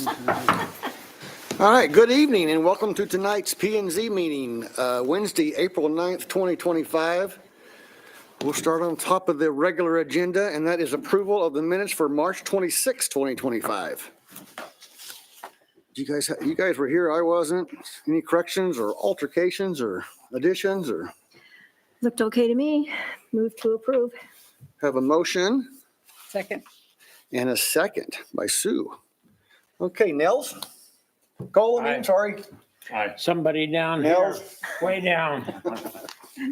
All right, good evening and welcome to tonight's P&Z meeting, Wednesday, April 9th, 2025. We'll start on top of the regular agenda, and that is approval of the minutes for March 26, 2025. You guys were here, I wasn't. Any corrections or altercations or additions or Looked okay to me. Move to approve. have a motion Second. and a second by Sue. Okay, Nels? Cole, Aye. sorry. Somebody down here, Nels? way down.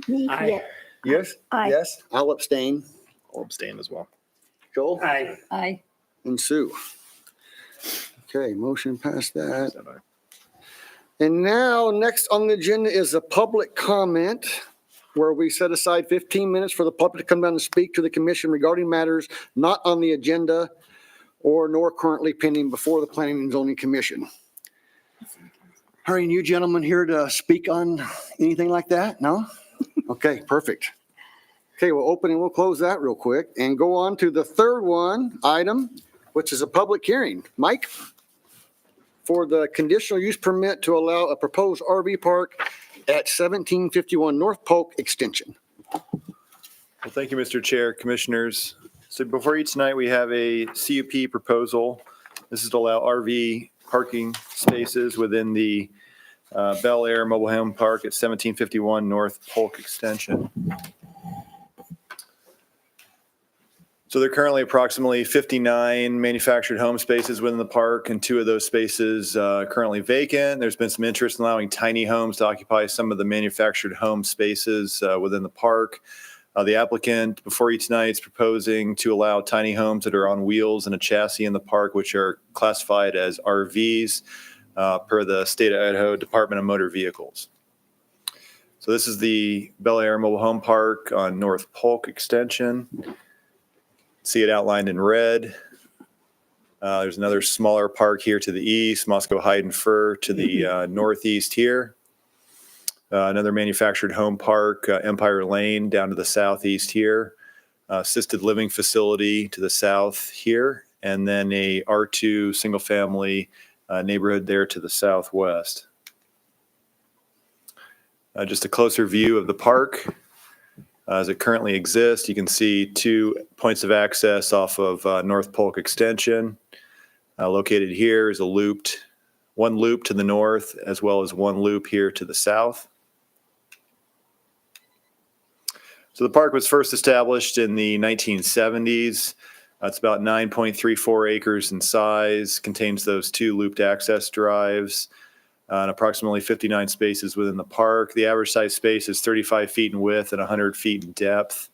Me, Aye. yeah. Yes? Aye. Yes, I'll abstain. I'll abstain as well. Joel? Aye. Aye. And Sue. Okay, motion past that. Said aye. And now, next on the agenda is a public comment where we set aside 15 minutes for the public to come down and speak to the commission regarding matters not on the agenda or nor currently pending before the Planning and Zoning Commission. Are you gentlemen here to speak on anything like that? No? Okay, perfect. Okay, we'll open and we'll close that real quick and go on to the third item, which is a public hearing. Mike? For the conditional use permit to allow a proposed RV park at 1751 North Polk Extension. Well, thank you, Mr. Chair, Commissioners. So before you tonight, we have a CUP proposal. This is to allow RV parking spaces within the Bel Air Mobile Home Park at 1751 North Polk Extension. So there are currently approximately 59 manufactured home spaces within the park, and 2 of those spaces currently vacant. There's been some interest in allowing tiny homes to occupy some of the manufactured home spaces within the park. The applicant before you tonight is proposing to allow tiny homes that are on wheels and a chassis in the park, which are classified as RVs per the State of Idaho Department of Motor Vehicles. So this is the Bel Air Mobile Home Park on North Polk Extension. See it outlined in red. There's another smaller park here to the east, Moscow Hide and Fur to the northeast here. Another manufactured home park, Empire Lane down to the southeast here. Assisted living facility to the south here. And then a R2 single family neighborhood there to the southwest. Just a closer view of the park. As it currently exists, you can see 2 points of access off of North Polk Extension. Located here is one loop to the north, as well as one loop here to the south. So the park was first established in the 1970s. It's about 9.34 acres in size, contains those 2 looped access drives. And approximately 59 spaces within the park. The average size space is 35 feet in width and 100 feet in depth.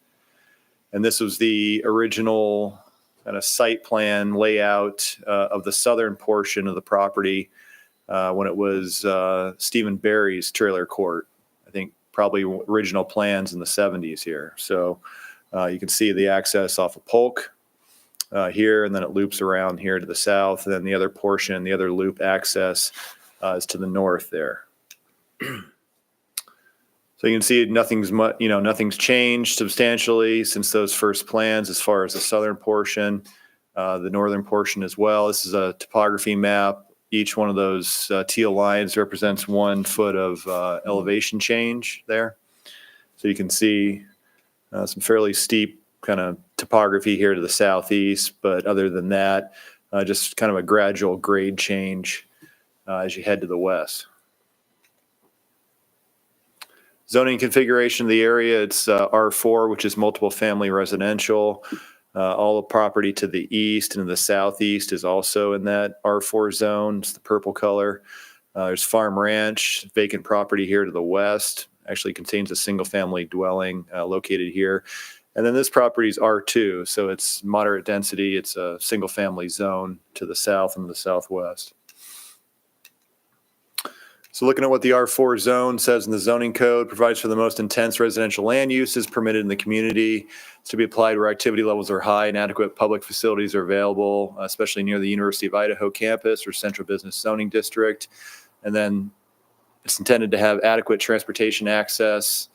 And this was the original kind of site plan layout of the southern portion of the property when it was Stephen Barry's trailer court. I think probably original plans in the 70s here. So you can see the access off of Polk here, and then it loops around here to the south. And then the other portion, the other loop access is to the north there. So you can see nothing's changed substantially since those first plans as far as the southern portion, the northern portion as well. This is a topography map. Each one of those teal lines represents 1 foot of elevation change there. So you can see some fairly steep kind of topography here to the southeast, but other than that, just kind of a gradual grade change as you head to the west. Zoning configuration of the area, it's R4, which is multiple family residential. All the property to the east and the southeast is also in that R4 zone. It's the purple color. There's Farm Ranch, vacant property here to the west. Actually contains a single family dwelling located here. And then this property is R2, so it's moderate density. It's a single family zone to the south and the southwest. So looking at what the R4 zone says in the zoning code, provides for the most intense residential land uses permitted in the community. It's to be applied where activity levels are high and adequate public facilities are available, especially near the University of Idaho campus or Central Business Zoning District. And then it's intended to have adequate transportation access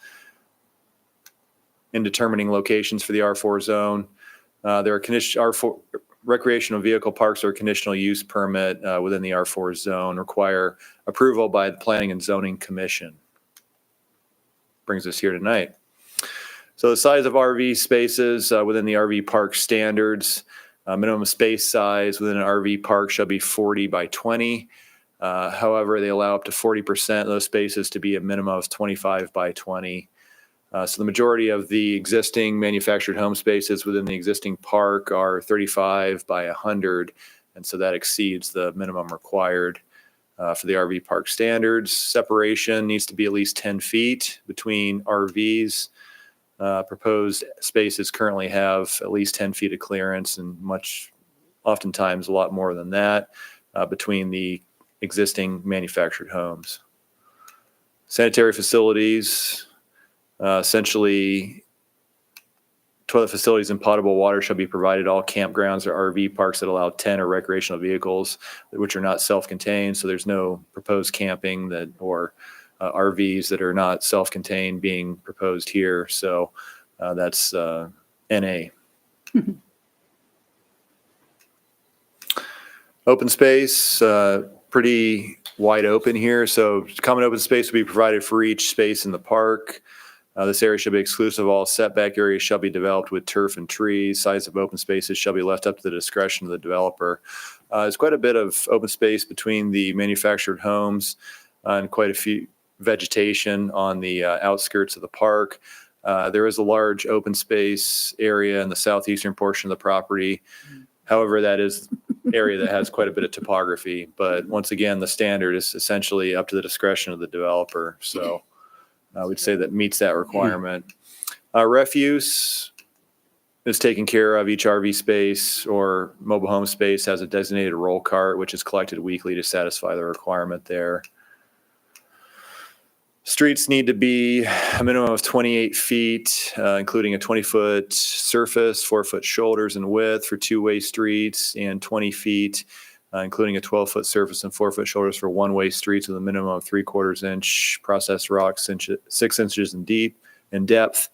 in determining locations for the R4 zone. There are recreational vehicle parks or conditional use permit within the R4 zone require approval by the Planning and Zoning Commission. Brings us here tonight. So the size of RV spaces within the RV park standards, minimum space size within an RV park shall be 40 by 20. However, they allow up to 40% of those spaces to be a minimum of 25 by 20. So the majority of the existing manufactured home spaces within the existing park are 35 by 100, and so that exceeds the minimum required for the RV park standards. Separation needs to be at least 10 feet between RVs. Proposed spaces currently have at least 10 feet of clearance, and oftentimes a lot more than that between the existing manufactured homes. Sanitary facilities, essentially toilet facilities and potable water shall be provided at all campgrounds or RV parks that allow 10 or recreational vehicles which are not self-contained. So there's no proposed camping or RVs that are not self-contained being proposed here. So that's NA. Open space, pretty wide open here. So common open space will be provided for each space in the park. This area shall be exclusive of all setback areas shall be developed with turf and trees. Size of open spaces shall be left up to the discretion of the developer. There's quite a bit of open space between the manufactured homes and quite a few vegetation on the outskirts of the park. There is a large open space area in the southeastern portion of the property. However, that is area that has quite a bit of topography. But once again, the standard is essentially up to the discretion of the developer. So I would say that meets that requirement. Refuse is taken care of. Each RV space or mobile home space has a designated roll cart, which is collected weekly to satisfy the requirement there. Streets need to be a minimum of 28 feet, including a 20-foot surface, 4-foot shoulders in width for two-way streets, and 20 feet, including a 12-foot surface and 4-foot shoulders for one-way streets with a minimum of 3/4 inch processed rock, 6 inches in depth.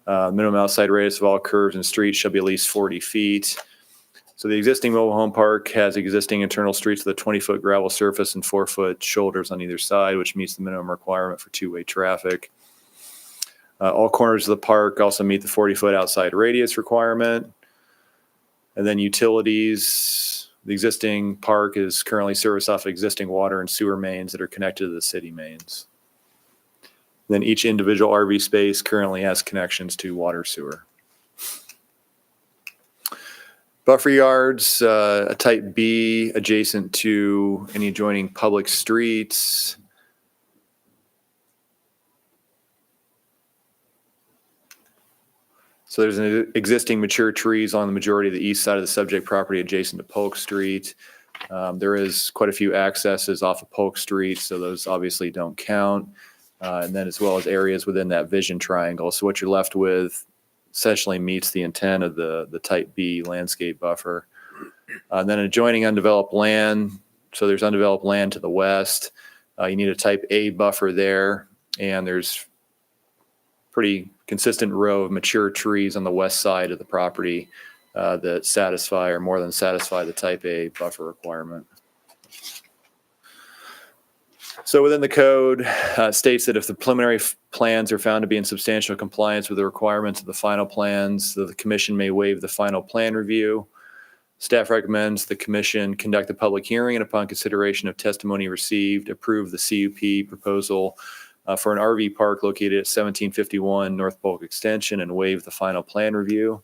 Minimum outside radius of all curves and streets shall be at least 40 feet. So the existing mobile home park has existing internal streets with a 20-foot gravel surface and 4-foot shoulders on either side, which meets the minimum requirement for two-way traffic. All corners of the park also meet the 40-foot outside radius requirement. And then utilities, the existing park is currently serviced off existing water and sewer mains that are connected to the city mains. Then each individual RV space currently has connections to water, sewer. Buffer yards, a type B adjacent to any adjoining public streets. So there's an existing mature trees on the majority of the east side of the subject property adjacent to Polk Street. There is quite a few accesses off of Polk Street, so those obviously don't count. And then as well as areas within that vision triangle. So what you're left with essentially meets the intent of the type B landscape buffer. And then adjoining undeveloped land. So there's undeveloped land to the west. You need a type A buffer there. And there's pretty consistent row of mature trees on the west side of the property that satisfy or more than satisfy the type A buffer requirement. So within the code, states that if the preliminary plans are found to be in substantial compliance with the requirements of the final plans, the commission may waive the final plan review. Staff recommends the commission conduct a public hearing and upon consideration of testimony received, approve the CUP proposal for an RV park located at 1751 North Polk Extension and waive the final plan review.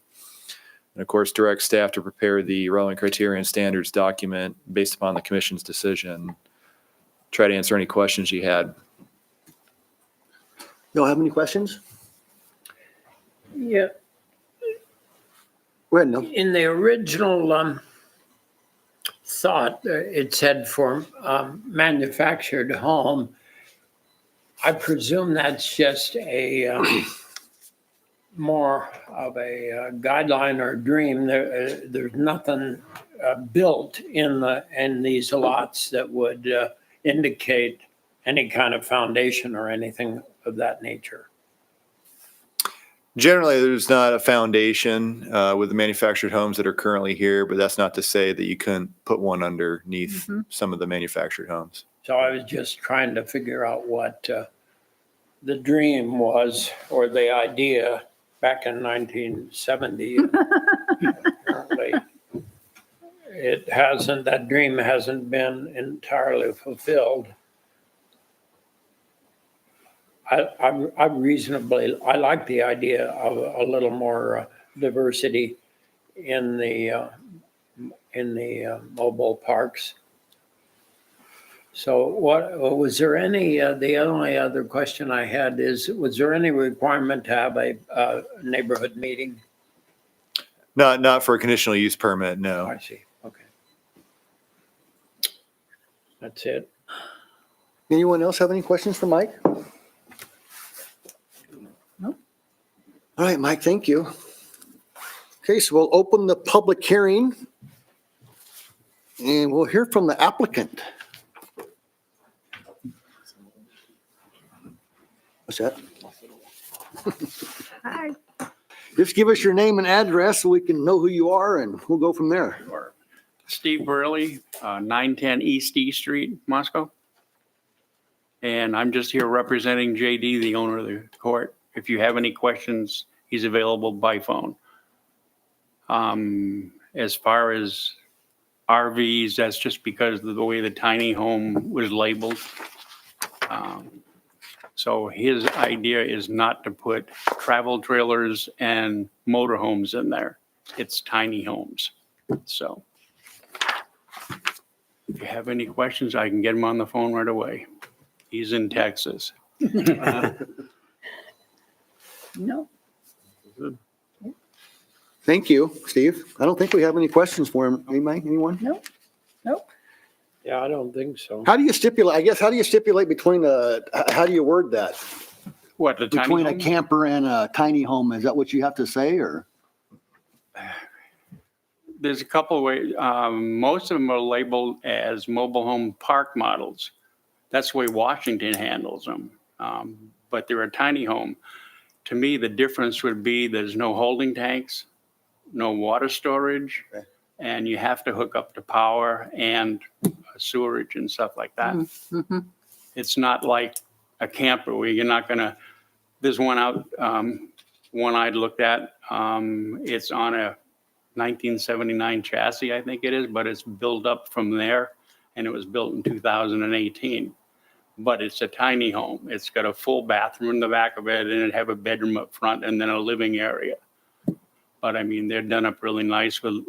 And of course, direct staff to prepare the relevant criteria and standards document based upon the commission's decision. Try to answer any questions you had. Y'all have any questions? Yeah, Go ahead, Neil. in the original thought, it said for manufactured home. I presume that's just a more of a guideline or dream. There's nothing built in these lots that would indicate any kind of foundation or anything of that nature. Generally, there's not a foundation with the manufactured homes that are currently here, but that's not to say that you couldn't put one underneath some of the manufactured homes. So I was just trying to figure out what the dream was or the idea back in 1970. Apparently, that dream hasn't been entirely fulfilled. I like the idea of a little more diversity in the mobile parks. So was there any, the only other question I had is, was there any requirement to have a neighborhood meeting? Not for a conditional use permit, no. I see, okay. That's it. Anyone else have any questions for Mike? Nope. All right, Mike, thank you. Okay, so we'll open the public hearing and we'll hear from the applicant. What's that? Hi. Just give us your name and address so we can know who you are and we'll go from there. Sure. Steve Burley, 910 East E Street, Moscow. And I'm just here representing JD, the owner of the court. If you have any questions, he's available by phone. As far as RVs, that's just because of the way the tiny home was labeled. So his idea is not to put travel trailers and motorhomes in there. It's tiny homes. So if you have any questions, I can get him on the phone right away. He's in Texas. No. Thank you, Steve. I don't think we have any questions for him. Anyone? Nope. Nope. Yeah, I don't think so. How do you stipulate between how do you word that? What, the tiny Between a home? camper and a tiny home, is that what you have to say or? There's a couple of ways. Most of them are labeled as mobile home park models. That's the way Washington handles them. But they're a tiny home. To me, the difference would be there's no holding tanks, no water storage, Okay. and you have to hook up to power and sewerage and stuff like that. Mm-hmm. It's not like a camper where you're not gonna, there's one out, one I'd looked at, it's on a 1979 chassis, I think it is, but it's built up from there, and it was built in 2018. But it's a tiny home. It's got a full bathroom in the back of it, and it have a bedroom up front and then a living area. But I mean, they're done up really nice with,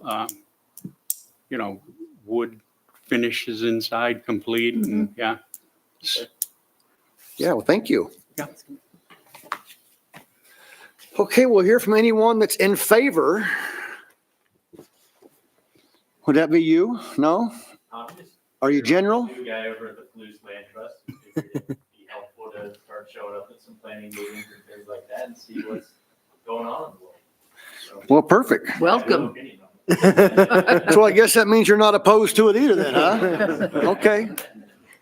wood finishes inside complete, and yeah. Yeah, well, thank you. Yeah. Okay, we'll hear from anyone that's in favor. Would that be you? No? Are you general? New guy over at the Palouse Land Trust. It'd be helpful to start showing up at some planning meetings and things like that and see what's going on. So, Well, perfect. I have Welcome. no opinion on it. So I guess that means you're not opposed to it either then, huh? Okay.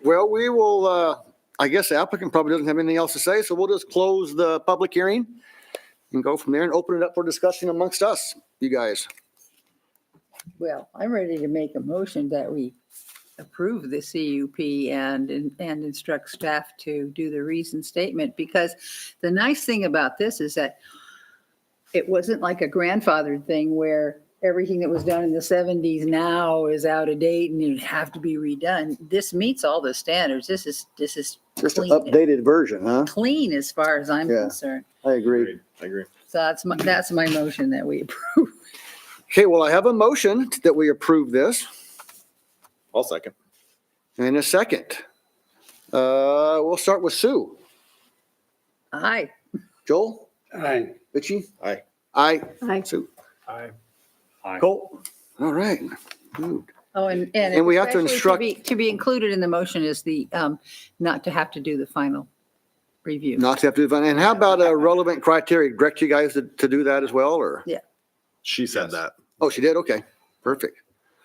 Well, we will, I guess the applicant probably doesn't have anything else to say, so we'll just close the public hearing and go from there and open it up for discussion amongst us, you guys. Well, I'm ready to make a motion that we approve the CUP and instruct staff to do the reason statement, because the nice thing about this is that it wasn't like a grandfathered thing where everything that was done in the 70s now is out of date and it'd have to be redone. This meets all the standards. This is Just an clean, updated version, huh? clean as far as I'm Yeah. concerned. I agree. I agree. So that's my motion that we approve. Okay, well, I have a motion that we approve this I'll second. in a second. We'll start with Sue. Aye. Joel? Aye. Richie? Aye. Aye. Aye. Sue? Aye. Cole? All right. Good. Oh, and And we have to especially to be included in the motion is the, not to have to do the final review. Not to have to, and how about a relevant criteria? Direct you guys to do that as well, or? She said that. Oh, she did? Okay, perfect.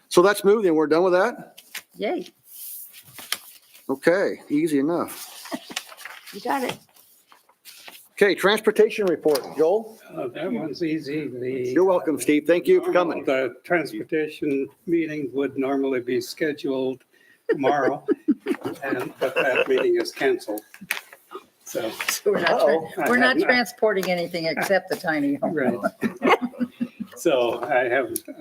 So that's moved and we're done with that? Yay. Okay, easy enough. You got it. Okay, transportation report. Joel? That one's easy. You're welcome, Steve. Thank you for coming. The transportation meeting would normally be scheduled tomorrow, but that meeting is canceled. So, So Uh-oh. we're not transporting anything except the tiny home. right. So I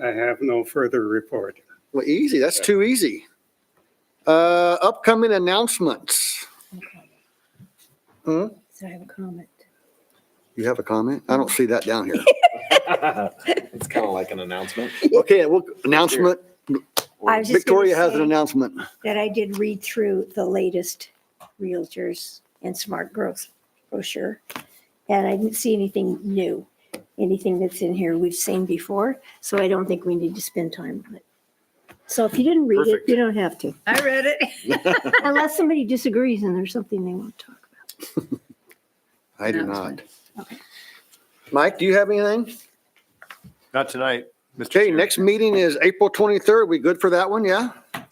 have no further report. Well, easy. That's too easy. Upcoming announcements. So I have a comment. You have a comment? I don't see that down here. It's kind of like an announcement. Okay, well, announcement. I was just gonna Victoria has an say announcement. that I did read through the latest Realtors and Smart Growth brochure, and I didn't see anything new. Anything that's in here we've seen before, so I don't think we need to spend time on it. So if you didn't read it, Perfect. you don't have to, I read it. unless somebody disagrees and there's something they want to talk about. I do not. Announcement. Okay. Mike, do you have anything? Not tonight, Mr. Okay, Chair. next meeting is April 23rd. We good for that one? Yeah? I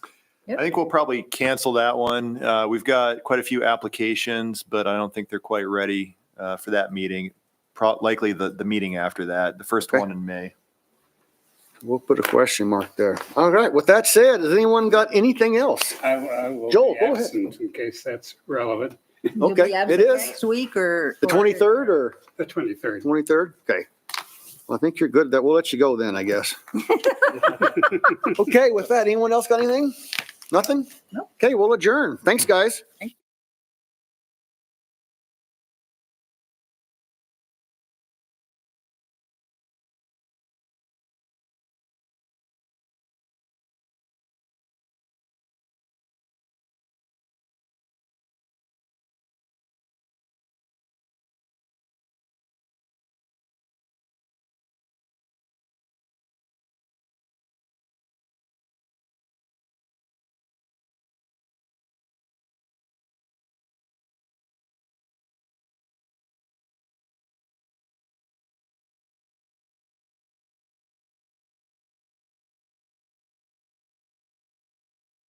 think we'll probably cancel that one. We've got quite a few applications, but I don't think they're quite ready for that meeting. Likely the meeting after that, the first Okay. one in May. We'll put a question mark there. All right. With that said, has anyone got anything else? I will Joel, be go ahead. absent in case that's relevant. You'll Okay, be it absent is. Next week or? The 23rd or The 23rd. 23rd? Okay. Well, I think you're good. That we'll let you go then, I guess. Okay, with that, anyone else got anything? Nothing? Nope. Okay, we'll adjourn. Thanks, guys.